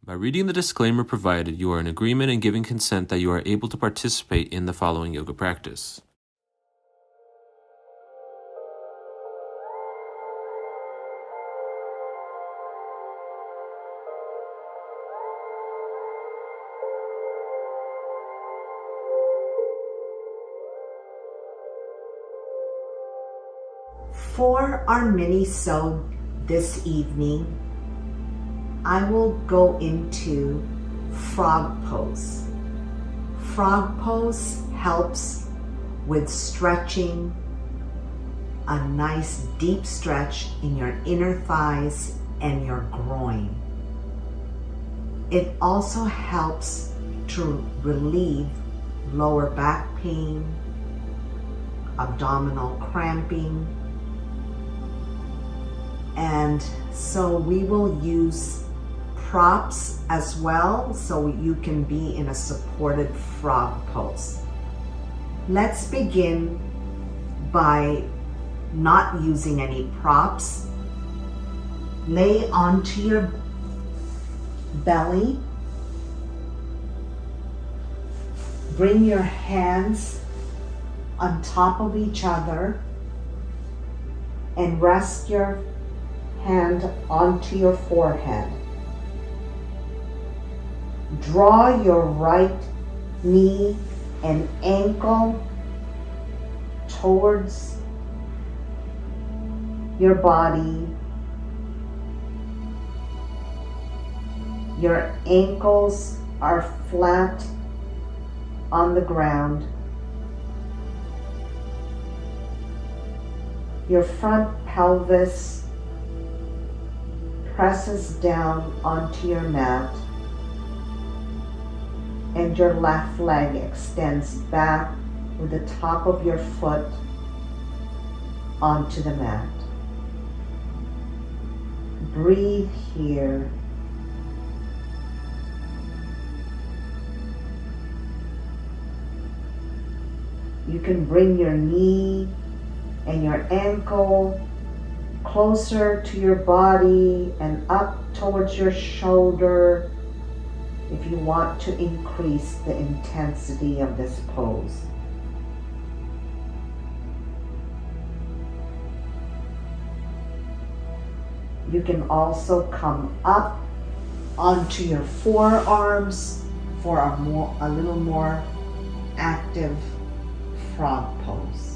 By reading the disclaimer provided, you are in agreement and giving consent that you are able to participate in the following yoga practice. For our Minisode this evening, I will go into frog pose. Frog pose helps with stretching, a nice deep stretch in your inner thighs and your groin. It also helps to relieve lower back pain, abdominal cramping, and so we will use props as well so you can be in a supported frog pose. Let's begin by not using any props. Lay onto your belly. Bring your hands on top of each other and rest your hand onto your forehead. Draw your right knee and ankle towards your body. Your ankles are flat on the ground. Your front pelvis presses down onto your mat, and your left leg extends back with the top of your foot onto the mat. Breathe here. You can bring your knee and your ankle closer to your body and up towards your shoulder if you want to increase the intensity of this pose. You can also come up onto your forearms for a little more active frog pose.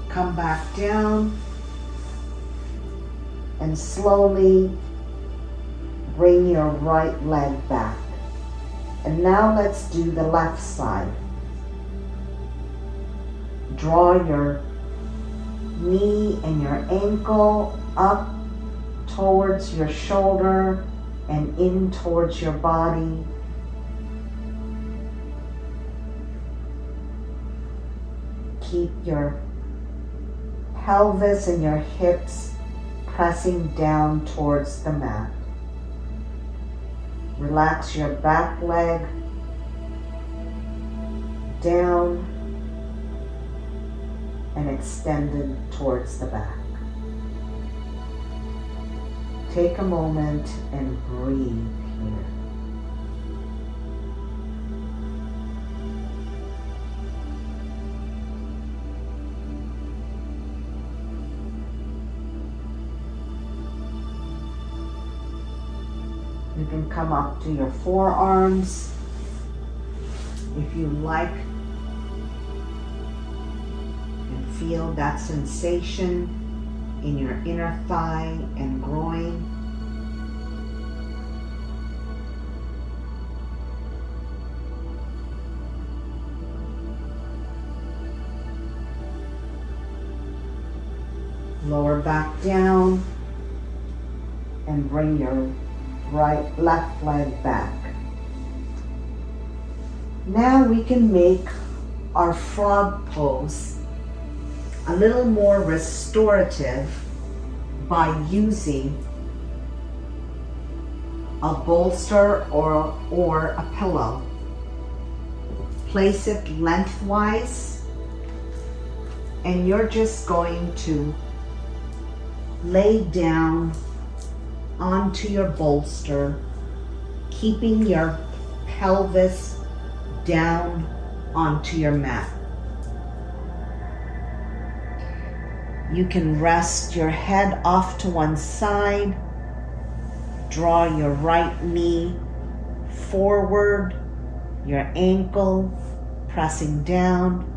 Come back down and slowly bring your right leg back. And now let's do the left side. Draw your knee and your ankle up towards your shoulder and in towards your body. Keep your pelvis and your hips pressing down towards the mat. Relax your back leg down and extended towards the back. Take a moment and breathe here. You can come up to your forearms if you like and feel that sensation in your inner thigh and groin. Lower back down and bring your left leg back. Now we can make our frog pose a little more restorative by using a bolster or a pillow. place it lengthwise, and you're just going to lay down onto your bolster, keeping your pelvis down onto your mat. You can rest your head off to one side, draw your right knee forward, your ankle pressing down,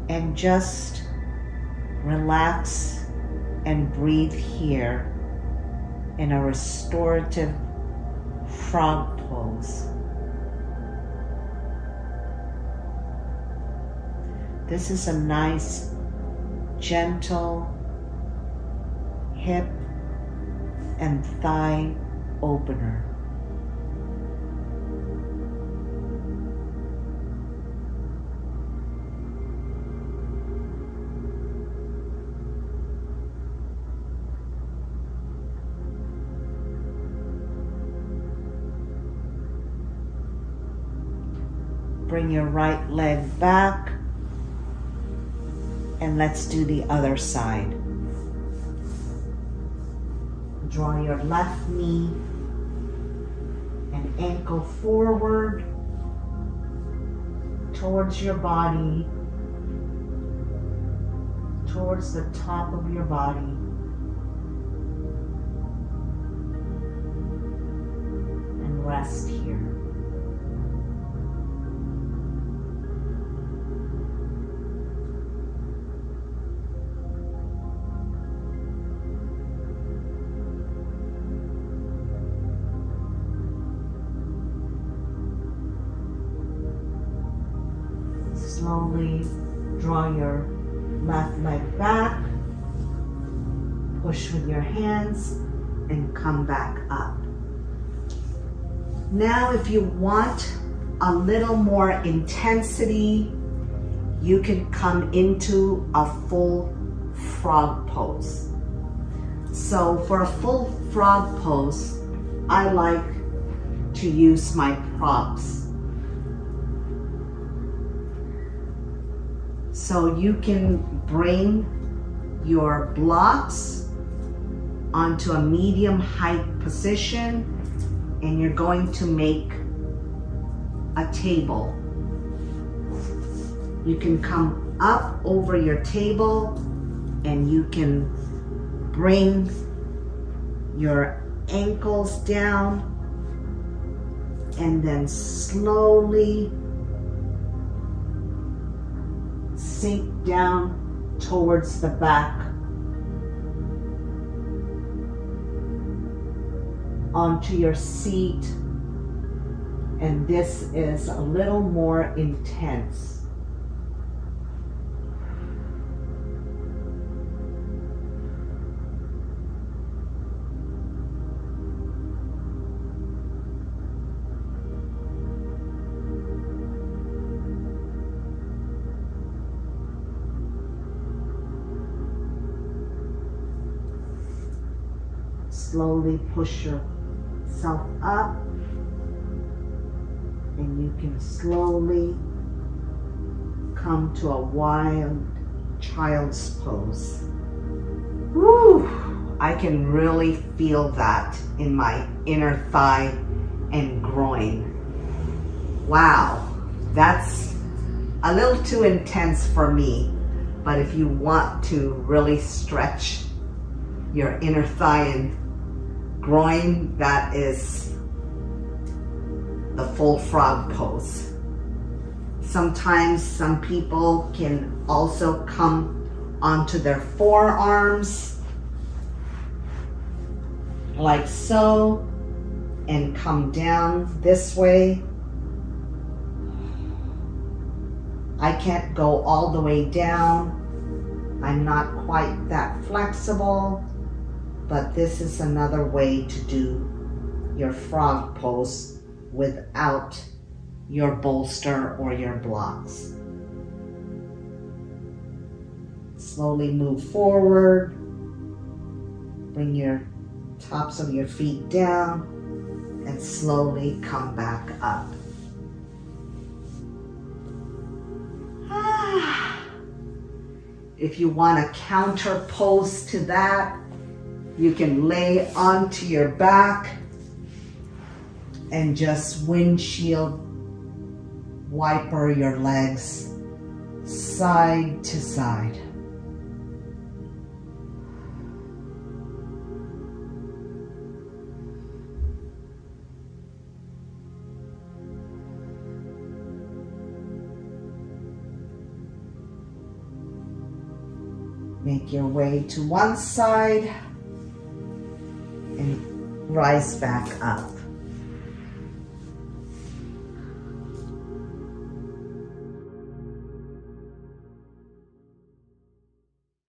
and just relax and breathe here in a restorative frog pose. This is a nice, gentle hip and thigh opener. Bring your right leg back, and let's do the other side. Draw your left knee and ankle forward towards your body, towards the top of your body. And rest here. Slowly draw your left leg back, push with your hands, and come back up. Now, if you want a little more intensity, you can come into a full frog pose. So for a full frog pose, I like to use my props. So you can bring your blocks onto a medium height position, and you're going to make a table. You can come up over your table, and you can bring your ankles down, and then slowly sink down towards the back onto your seat, and this is a little more intense. Slowly push yourself up, and you can slowly come to a wild child's pose. Woo! I can really feel that in my inner thigh and groin. Wow, that's a little too intense for me, but if you want to really stretch your inner thigh and groin, that is the full frog pose. Sometimes some people can also come onto their forearms like so and come down this way. I can't go all the way down. I'm not quite that flexible. But this is another way to do your frog pose without your bolster or your blocks. Slowly move forward. Bring your tops of your feet down and slowly come back up. If you want to counter pose to that, you can lay onto your back and just windshield wiper your legs side to side. Make your way to one side and rise back up.